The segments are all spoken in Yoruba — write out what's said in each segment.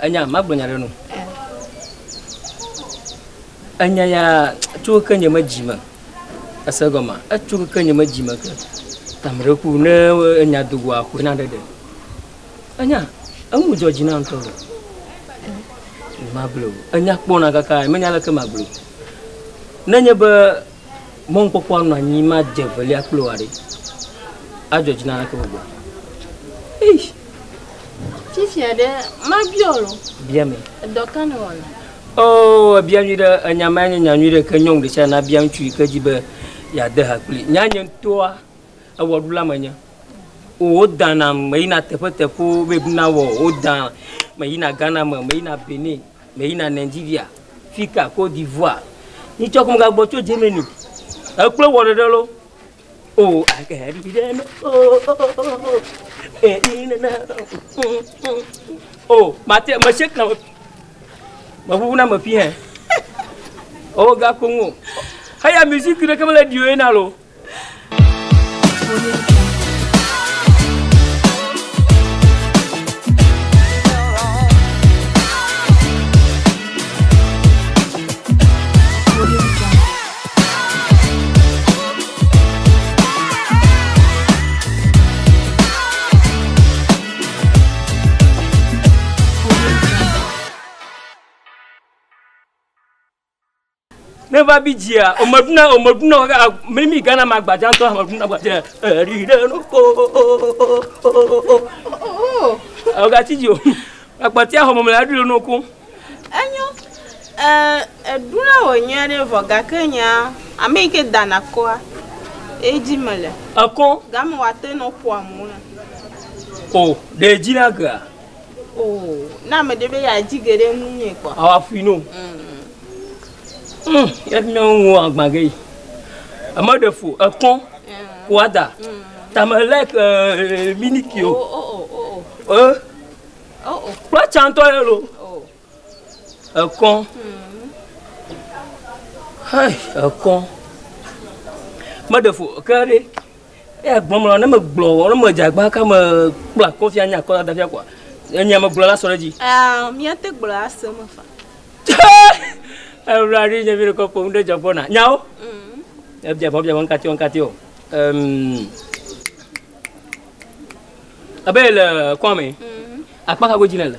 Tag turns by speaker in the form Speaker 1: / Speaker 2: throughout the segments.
Speaker 1: anya magbonya no anya ya chuka nya majima asagoma achuka nya majima ka tamre ku ne anya dugwa ku na dede anya amu jojina anto mablo anya kpona kaka menya la ka mablo nanya ba mon pokwa no anyi ma jeveli akloare ajojina ka bobo
Speaker 2: Tia de ma biolo.
Speaker 1: Bien me.
Speaker 2: Dokano wala.
Speaker 1: Oh, bien ni de nyamanya nyanyu de kanyong de cha na bien chui ka jibe ya de hakuli. Nyanyen toa awadula manya. O dana meina tepo be na wo o dan meina Ghana meina Benin, meina Nigeria, fika Côte d'Ivoire. Ni chokom ga gbo cho jemeni. Aklo wo de lo. Oh, I can be there. Oh, mate, monsieur, ma vous n'a pas fait. Oh, gars, Congo. Hey, la musique, tu as comme la dieu, nalo. Never be dear. Omaduna, maybe Ghana Magbajanto, Omaduna, I got you. But ya home, I don't know.
Speaker 2: Duna o nyere voga Kenya. I make it Danakoa. Ejimele.
Speaker 1: Ako?
Speaker 2: Gamu wate no poamuna.
Speaker 1: Oh, the Jinaga.
Speaker 2: Oh, na me debe ya jigere munye kwa.
Speaker 1: Our fino. Yet no one magay. A mother fool, a con, quada. Tamalek minikio. What chantoyelo? A con. Hi, a con. Mother fool, carry. Yeah, Bomber, I'm a blow, or a majak, I'm a black coffee and a color that aqua. And I'm a glass already.
Speaker 2: Me a take glass, some of
Speaker 1: I'm ready to be a couple of Japona. Now, if you have one catio. A bell, Kwame. A pack of original.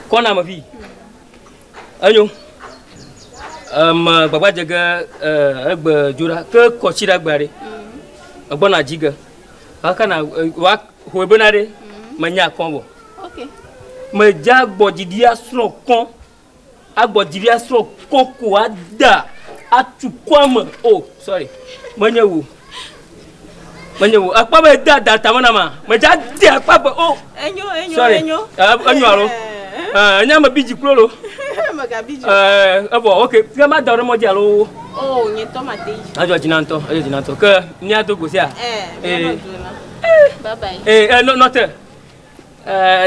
Speaker 1: Kona Mavi. Are you? Baba Jaga, Jura, Cochida Barry. A bona jigger. How can I walk Webonade? Mania combo. Okay. My jag body dear slow con. Agbo divya so koko ada atukwama. Oh, sorry. Manyewu akpa be da tamana ma. Maja de akpa be oh. Enyo Enyo alo. Enya ma biji klolo.
Speaker 2: Maga biji.
Speaker 1: Abo okay. Kama da ro mo di alo.
Speaker 2: Oh, nye tomate.
Speaker 1: Ajo jinanto ke ni adogo sia.
Speaker 2: Bye bye.
Speaker 1: No te.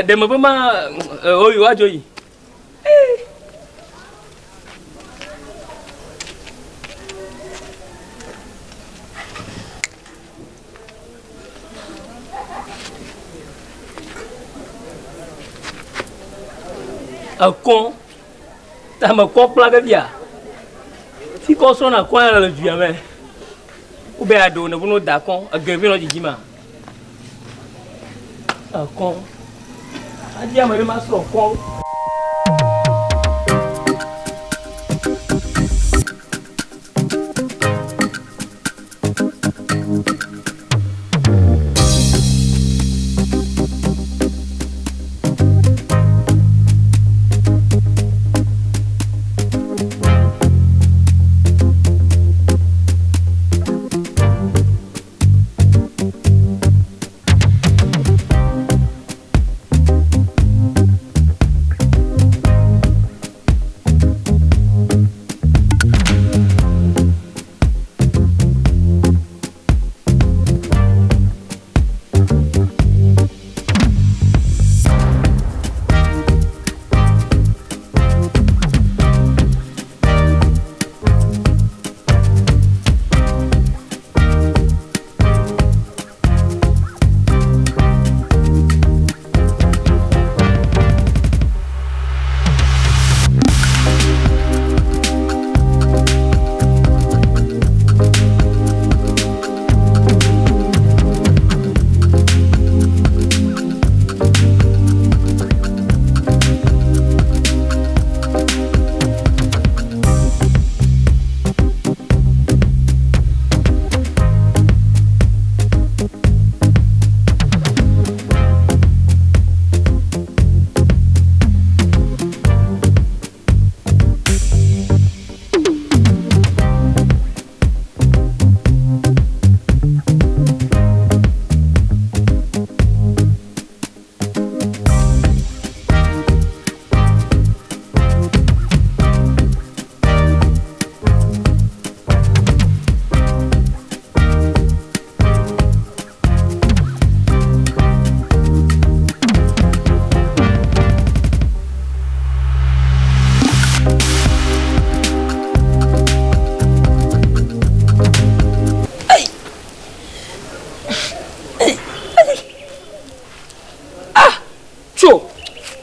Speaker 1: De mo ma oyo ajo yi. A con, t'as ma copla de via. Si qu'on sonne à quoi le diamant, ou bien à donner, vous nous d'accord, à gagner notre diamant. A con, a diamant, il m'a sur con.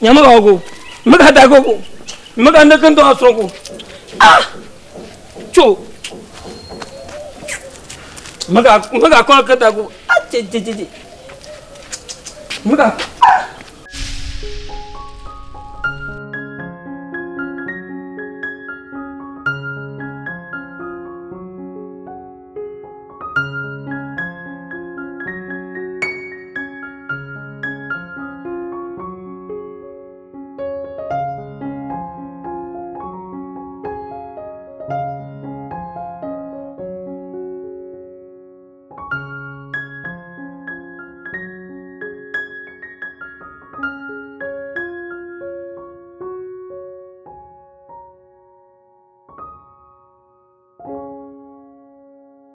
Speaker 1: nyama go maga da go maga na kan to asongo ah cho maga ko ka da go ah je maga